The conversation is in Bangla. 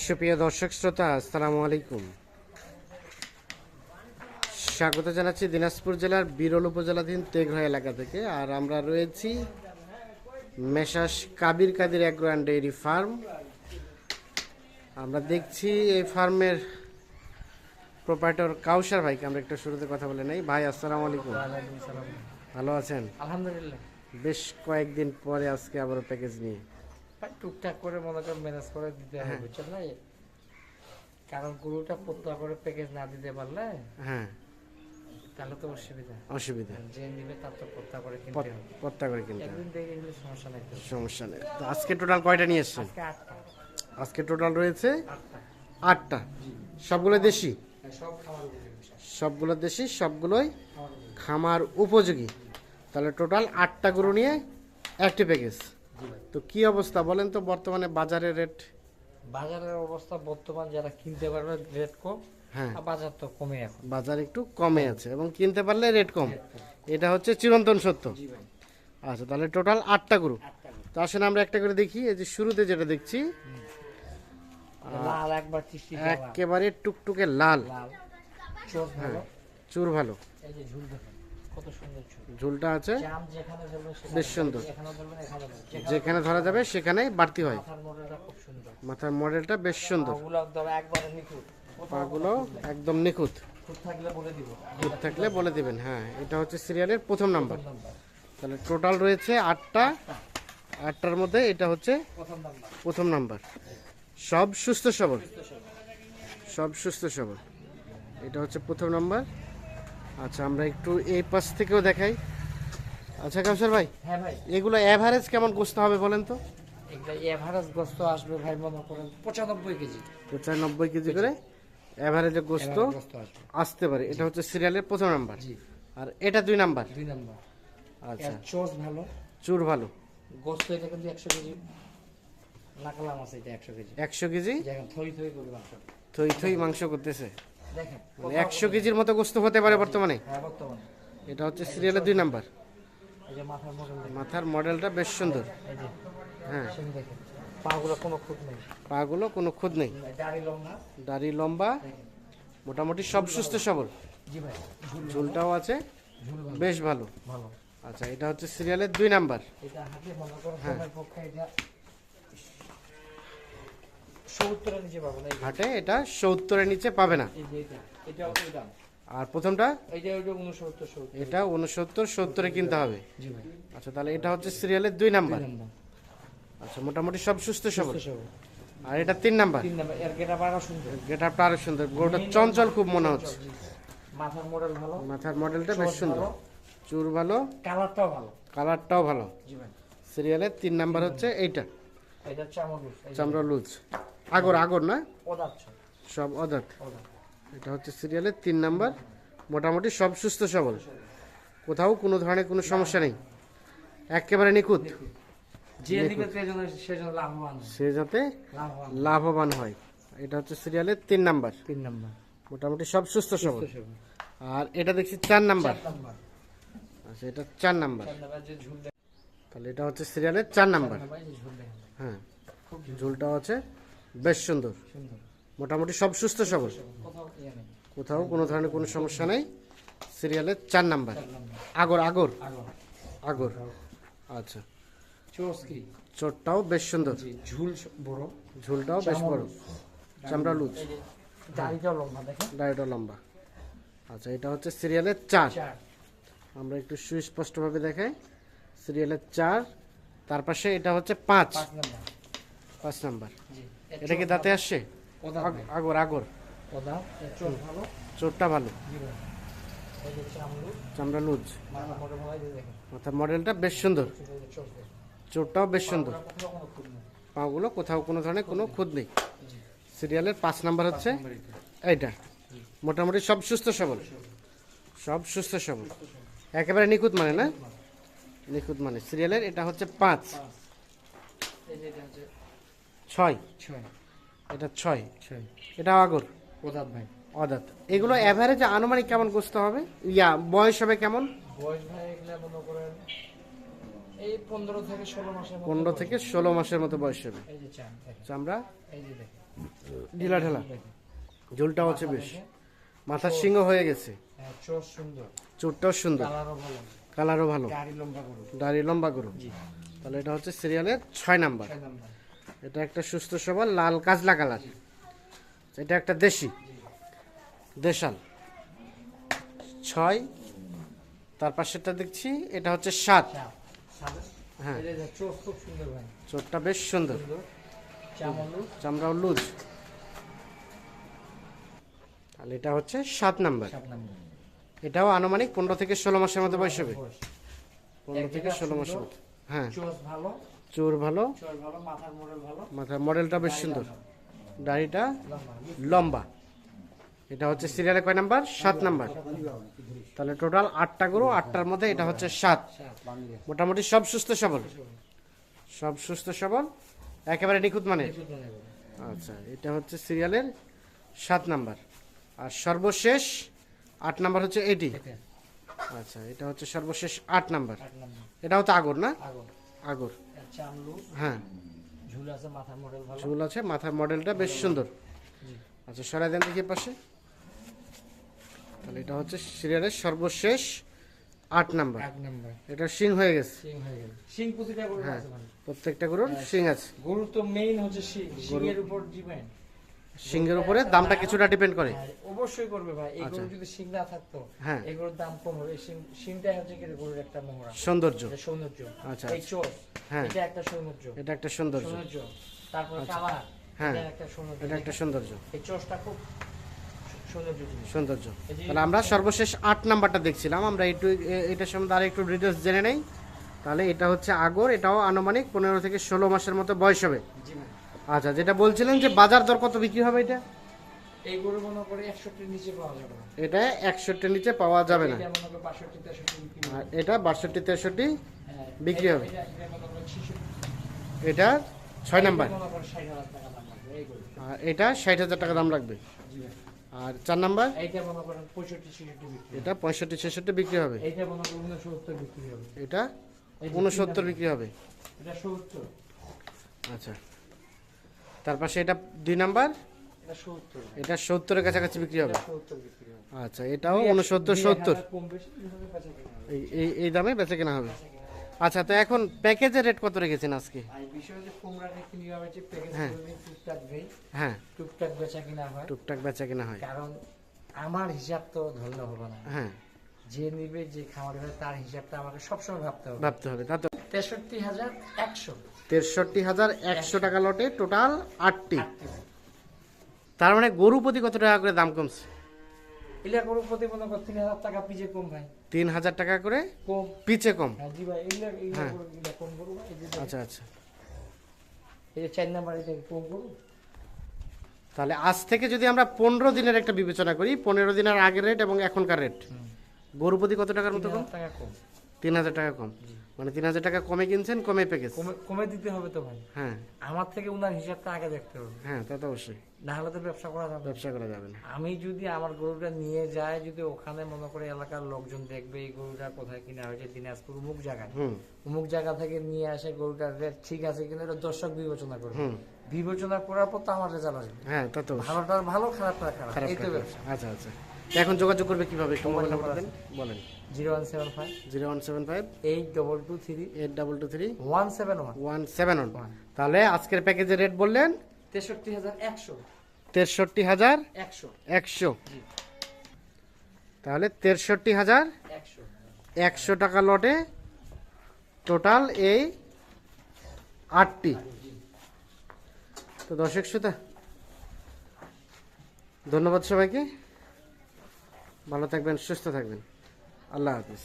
সুপ্রিয় দর্শক শ্রোতা, আসসালামু আলাইকুম। স্বাগত জানাচ্ছি দিনাজপুর জেলার বিরল উপজেলাধীন তেঘরা এলাকা থেকে। আর আমরা রয়েছি Messrs Kabir Kadir agro and dairy farm. আমরা দেখছি এই ফার্মের প্রোপাইটর কাউসার ভাইকে আমরা একটু শুরুতে কথা বলে নেই। ভাই আসসালামু আলাইকুম, ভালো আছেন? আলহামদুলিল্লাহ। বেশ কয়েকদিন পরে আজকে আবার প্যাকেজ নিয়ে টুকটাক করে মনে করেন ম্যানেজ করে দিতে হবে, বুঝছেন না? কারণ গরুটা পত্তা করে প্যাকেজ না দিতে পারলে হ্যাঁ তাহলে তো অসুবিধা। যে নিবে তার তো পত্তা করে কিনতে হবে, পত্তা করে কিনতে হবে। একদিন দেখে নিলে সমস্যা নাই তো। সমস্যা নেই। তো আজকে টোটাল কয়টা নিয়ে এসছেন? আজকে 8টা। আজকে টোটাল রয়েছে 8টা। 8টা। সবগুলো দেশি? সব খাবার উপযোগী। সবগুলো দেশি, সবগুলোই খাবার উপযোগী। খামার উপযোগী। তাহলে টোটাল 8টা গরু নিয়ে একটি প্যাকেজ। জি ভাই। তো কি অবস্থা বলেন তো বর্তমানে বাজারের রেট? বাজারের অবস্থা বর্তমান যারা কিনতে পারবে রেট কম। হ্যাঁ, আর বাজার তো কমে এখন। বাজার একটু কমে আছে এবং কিনতে পারলে রেট কম। এটা হচ্ছে চিরন্তন সত্য। জি ভাই। আচ্ছা, তাহলে টোটাল 8টা গরু। 8টা করে। তো আসেন আমরা একটা করে দেখি। এই যে শুরুতে যেটা দেখছি লাল একবার টিস্টি একেবারে টুকটুকে লাল। লাল চোখ ভালো। চুর ভালো, এই যে ঝুল দেখুন কত সুন্দর ঝুল। ঝুলটা আছে জাম যেখানে ধরবেন সেখানে বেশ সুন্দর। এখানে ধরবেন এখানে ধরবেন। যেখানে ধরা যাবে সেখানেই বাড়তি হয়। মাথার মডেলটা খুব সুন্দর। মাথার মডেলটা বেশ সুন্দর, পাগুলো একদম একবারে নিখুঁত। পাগুলো একদম নিখুঁত। খুঁত থাকলে বলে দিব। খুঁত থাকলে বলে দিবেন। হ্যাঁ, এটা হচ্ছে সিরিয়ালের প্রথম নাম্বার। নাম্বার তাহলে টোটাল রয়েছে 8টা। 8টার মধ্যে এটা হচ্ছে প্রথম নাম্বার। প্রথম নাম্বার। সব সুস্থ সবল, সব সুস্থ সবল। এটা হচ্ছে প্রথম নাম্বার। আচ্ছা, আমরা একটু এই পাশ থেকেও দেখাই। আচ্ছা কাউসার ভাই, হ্যাঁ ভাই, এগুলো অ্যাভারেজ কেমন গোস্ত হবে বলেন তো? একটা এভারেজ গোস্ত আসবে ভাই মনে করেন 95 কেজি। 95 কেজি করে অ্যাভারেজে গোস্ত এভারেজ গোস্ত আসবে। আসতে পারে। এটা হচ্ছে সিরিয়ালের প্রথম নাম্বার। জি। আর এটা 2 নাম্বার। 2 নাম্বার। আচ্ছা, এর চোষ ভালো। চুর ভালো। গোস্ত এটা কিন্তু 100 কেজি। নাকালাম আছে এটা 100 কেজি। 100 কেজি যেখানে থই থই করে মাংস। থই থই মাংস করতেছে। দেখেন মানে 100 কেজির মতো গোস্ত হতে পারে বর্তমানে। হ্যাঁ বর্তমানে। এটা হচ্ছে সিরিয়ালের 2 নাম্বার। এই যে মাথার মডেল দেখেন। মাথার মডেলটা বেশ সুন্দর। এই যে হ্যাঁ, সেটা দেখেন। পাগুলো কোনো খুঁত নেই। পাগুলো কোনো খুদ নেই। দাড়ি লম্বা। দাড়ি লম্বা, দেখেন। মোটামুটি সব সুস্থ সবল। জি ভাই। ঝুল ঝুলটাও আছে ঝুল ভালো। বেশ ভালো। ভালো। আচ্ছা, এটা হচ্ছে সিরিয়ালের 2 নাম্বার। এটা হাতে মনে করো তোমার পক্ষে এটা 70 এর নিচে পাবো না। হাটে এটা 70-এর নিচে পাবে না। এই যে এটা ওই দাম। আর প্রথমটা এইটা ওইটা 69 70। এটা 69-70-এ কিনতে হবে। জি ভাই। আচ্ছা, তাহলে এটা হচ্ছে সিরিয়ালের 2 নাম্বার। নাম্বার। আচ্ছা, মোটামুটি সব সুস্থ সবল। 70। আর এটা 3 নাম্বার। 3 নাম্বার এর গেটা বাড়া সুন্দর। গেট আপটা আরো সুন্দর। গরুটা চঞ্চল খুব মনে হচ্ছে। জি। মাথার মডেল ভালো। মাথার মডেলটা বেশ সুন্দর। চুর ভালো, কালারটাও ভালো। কালারটাও ভালো। জি ভাই। সিরিয়ালের 3 নাম্বার হচ্ছে এইটা, এটা চামড়। চামড়া লুজ। আগর আগর না, ওদাচ্ছ। সব অদাত। ওদা। এটা হচ্ছে সিরিয়ালের 3 নাম্বার। মোটামুটি সব সুস্থ সবল, কোথাও কোনো ধরনের কোনো সমস্যা নেই, একেবারে নিখুঁত। যে নিবে সেজন্য লাভবান হয়। সে যাতে লাভবান। লাভবান হয়। এটা হচ্ছে সিরিয়ালের 3 নাম্বার। 3 নাম্বার। মোটামুটি সব সুস্থ সবল। 70। আর এটা দেখছি 4 নাম্বার। 4 নাম্বার। আচ্ছা, এটা 4 নাম্বার। 4 নাম্বার যে ঝুল দেখেন। তাহলে এটা হচ্ছে সিরিয়ালের 4 নাম্বার। যে ঝুল দেখেন। হ্যাঁ, খুব ঝুল ঝুলটাও আছে বেশ সুন্দর। সুন্দর। মোটামুটি সব সুস্থ সবল, কোথাও ইয়ে নেই। কোথাও কোনো ধরনের কোনো সমস্যা নেই। সিরিয়ালের 4 নাম্বার। 4 নাম্বার। আগর আগর আগো। আগর। আচ্ছা, চোস কি? চোটটাও বেশ সুন্দর। জি, ঝুল বড়। ঝুলটাও বেশ বড়, চামড়া লুজ, এই যে দাড়িটাও লম্বা দেখেন। দাড়িটা লম্বা। আচ্ছা, এটা হচ্ছে সিরিয়ালের 4। 4। আমরা একটু সুস্পষ্টভাবে দেখাই। সিরিয়ালের 4, তার পাশে এটা হচ্ছে 5 5 নাম্বার। 5 নাম্বার। জি। এটা কি দাঁতে আসছে? ওদা। আগর আগর। ওদা। চোস ভালো। চোটটা ভালো, জি ভাই। এই যে চামড়ু। চামড়া লুজ। মাথা মোটা মোটা এই যে দেখেন। মাথার মডেলটা বেশ সুন্দর, এই যে চোস দেখেন। চোটটাও বেশ সুন্দর। কোথাও কোনো খুঁত নেই। পাগুলো কোথাও কোনো ধরনের কোনো খুঁত নেই। জি। সিরিয়ালের 5 নাম্বার হচ্ছে নাম্বার এটা। এইটা। মোটামুটি সব সুস্থ সবল, সব সুস্থ সবল, একেবারে নিখুঁত মানে না, নিখুঁত মানে। সিরিয়ালের এটা হচ্ছে 5। এই যে এটা হচ্ছে 6, 6। এটা 6। 6। এটা আগর ওদাত ভাই। অদাত। এগুলো অ্যাভারেজে আনুমানিক কেমন গোস্ত হবে, বয়স হবে কেমন? বয়স ভাই এগুলা মনে করেন এই 15 থেকে 16 মাসের মধ্যে 15 থেকে 16 মাসের মতো বয়স হবে। এই যে চাম দেখেন, চামড়া এই যে দেখেন ঢিলা ঢালা, দেখেন। ঝুলটা হচ্ছে বেশ, দেখেন, মাথার সিংহ হয়ে গেছে, হ্যাঁ, চোখ সুন্দর, চুটটাও সুন্দর, কালারও ভালো, কালারও ভালো, গাড়ি লম্বা গরু। দাড়ি লম্বা গরু। জি, তাহলে এটা হচ্ছে সিরিয়ালের 6 নাম্বার। 6 নাম্বার। এটা একটা সুস্থ সবল লাল কাজলা কালার। এটা একটা দেশি দেশাল 6। তার পাশেরটা দেখছি এটা হচ্ছে 7। হ্যাঁ, এই যে চোখ খুব সুন্দর ভাই, চোটটা বেশ সুন্দর, সুন্দর, চামড়া, চামড়াও লুজ। তাহলে এটা হচ্ছে 7 নাম্বার। 7 নাম্বার। এটাও আনুমানিক 15 থেকে 16 মাসের মতো বয়স হবে। বয়স। 15 থেকে 16 মাসের মতো। হ্যাঁ, চোখ ভালো, চোর ভালো, চোখ ভালো, মাথার মডেল ভালো, মাথার মডেলটা বেশ সুন্দর, দাড়িটা লম্বা। লম্বা। এটা হচ্ছে সিরিয়ালে কয় নাম্বার? 7 নাম্বার। তাহলে টোটাল 8টা গরু, 8টার মধ্যে এটা হচ্ছে 7। মোটামুটি সব সুস্থ সবল, সব সুস্থ সবল, একেবারে নিখুঁত মানে। আচ্ছা, এটা হচ্ছে সিরিয়ালের 7 নাম্বার। আর সর্বশেষ 8 নাম্বার হচ্ছে এটি। আচ্ছা, এটা হচ্ছে সর্বশেষ 8 নাম্বার। এটাও তো আগর না? আগর। চামড়া, হ্যাঁ, ঝুল আছে, মাথার মডেল ভালো। ঝুল আছে, মাথার মডেলটা বেশ সুন্দর। আচ্ছা, সরাই দেন দেখি পাশে। তাহলে এটা হচ্ছে সিরিয়ালের সর্বশেষ 8 নাম্বার। 8 নাম্বার। এটা শিং হয়ে গেছে, সিং হয়ে গেল। সিং প্রতিটা গরুর আছে ভাই। প্রত্যেকটা গরুর শিং আছে। গরু তো মেইন হচ্ছে সিং, সিংয়ের উপর ডিপেন্ড। শিংয়ের উপরে দামটা কিছুটা ডিপেন্ড করে। অবশ্যই করবে ভাই, এই গরু যদি সিং না থাকতো, হ্যাঁ, এই গরুর দাম কম হবে। সিংটা হচ্ছে কি গরুর একটা মোহরা, সৌন্দর্য। এটা সৌন্দর্য। আচ্ছা, এই চোখ, হ্যাঁ, এটা একটা সৌন্দর্য, এটা একটা সৌন্দর্য। সৌন্দর্য। তারপর কালার, হ্যাঁ, এটা একটা সৌন্দর্য। এটা একটা সৌন্দর্য, এই চোখটা খুব সৌন্দর্য জিনিস। সৌন্দর্য। তাহলে আমরা সর্বশেষ 8 নাম্বারটা দেখছিলাম, আমরা একটু এটার সম্বন্ধে আর একটু ডিটেলস জেনে নেই। তাহলে এটা হচ্ছে আগর, এটাও আনুমানিক 15 থেকে 16 মাসের মতো বয়স হবে। জি ভাই। আচ্ছা, যেটা বলছিলেন যে বাজার দর কত বিক্রি হবে এটা? এই গরু মনে করে 100 নিচে পাওয়া যাবে না। এটা 100 নিচে পাওয়া যাবে না। এটা মনে করে 62 63 বিক্রি হবে। আর এটা 62 63 হ্যাঁ, বিক্রি হবে। এটা মনে করে 66। এটা 6 নাম্বার। মনে করে 60,000 টাকা দাম লাগবে এই গরু। আর এটা 60,000 টাকা দাম লাগবে। জি ভাই। আর 4 নাম্বার এইটা মনে করেন 65 66 বিক্রি হবে। এটা 65 66 বিক্রি হবে। এইটা মনে করেন 69 বিক্রি হবে। এটা এই যে 69 বিক্রি হবে। এটা 70, আচ্ছা, তার পাশে এটা 2 নাম্বার, এটা 70, এটা 70 এর কাছাকাছি বিক্রি হবে। এটা 70 বিক্রি হবে। আচ্ছা, এটাও 69 70 কম বেশি এইভাবে বেচা কেনা হবে। এই দামে বেচা কেনা হবে। আচ্ছা, তো এখন প্যাকেজের রেট কত রেখেছেন আজকে? আর বিষয় যে কোমরা রেখে নিয়ে হবে যে প্যাকেজ হ্যাঁ। করে টুকটাক দেই, হ্যাঁ, টুকটাক বেচা কিনা হয়। টুকটাক বেচা কেনা হয়। কারণ আমার হিসাব তো ধরলে হবে না, হ্যাঁ, যে নিবে যে খামার হবে তার হিসাবটা আমাকে সবসময় ভাবতে হবে। ভাবতে হবে। তা তো 63,100 63,100 টাকা লটে টোটাল 8টি। তার মানে গরু প্রতি কত টাকা করে দাম কমছে? এগুলা গরু প্রতি মনে কর 3,000 টাকা পিছে কম ভাই, 3000 টাকা করে কম। পিছে কম। হ্যাঁ জি ভাই, এগুলা হ্যাঁ। গরু এগুলা কম গরু ভাই। এই যে আচ্ছা আচ্ছা, এই যে 4 নাম্বার এটা কম গরু। তাহলে আজ থেকে যদি আমরা 15 দিনের একটা বিবেচনা করি, 15 দিনের আগের রেট এবং এখনকার রেট, গরু প্রতি কত টাকার মতো কম? 3,000 টাকা কম। 3000 টাকা কম। মানে 3000 টাকা কমে কিনছেন, কমে প্যাকেজ। কমে দিতে হবে তো ভাই, হ্যাঁ আমার থেকে উনার হিসাবটা আগে দেখতে হবে, হ্যাঁ, তা তো অবশ্যই, না হলে তো ব্যবসা করা যাবে না। ব্যবসা করা যাবে না। আমি যদি আমার গরুটা নিয়ে যাই, যদি ওখানে মনে করে এলাকার লোকজন দেখবে এই গরুটা কোথায় কিনা হয়েছে, দিনাজপুর অমুক জায়গায়, হুম অমুক জায়গা থেকে নিয়ে আসে, গরুটার রেট ঠিক আছে কিনা এটা দর্শক বিবেচনা করবে। হুম, বিবেচনা করার পর তো আমার রেজাল্ট আসবে, হ্যাঁ, তা তো অবশ্যই। ভালোটার ভালো, খারাপটা খারাপ, খারাপ এই তো টাকা। ব্যবসা। আচ্ছা আচ্ছা, তো এখন যোগাযোগ করবে কিভাবে? একটু মোবাইল নাম্বার দেন, বলেন। 0175 0175 8223 8223 171 171। তাহলে আজকের প্যাকেজের রেট বললেন 63,100 63,100। 100 জি, তাহলে 63,100 টাকা লটে টোটাল এই 8টি। তো দর্শক শ্রোতা, ধন্যবাদ সবাইকে, ভালো থাকবেন, সুস্থ থাকবেন, আল্লাহ হাফিজ।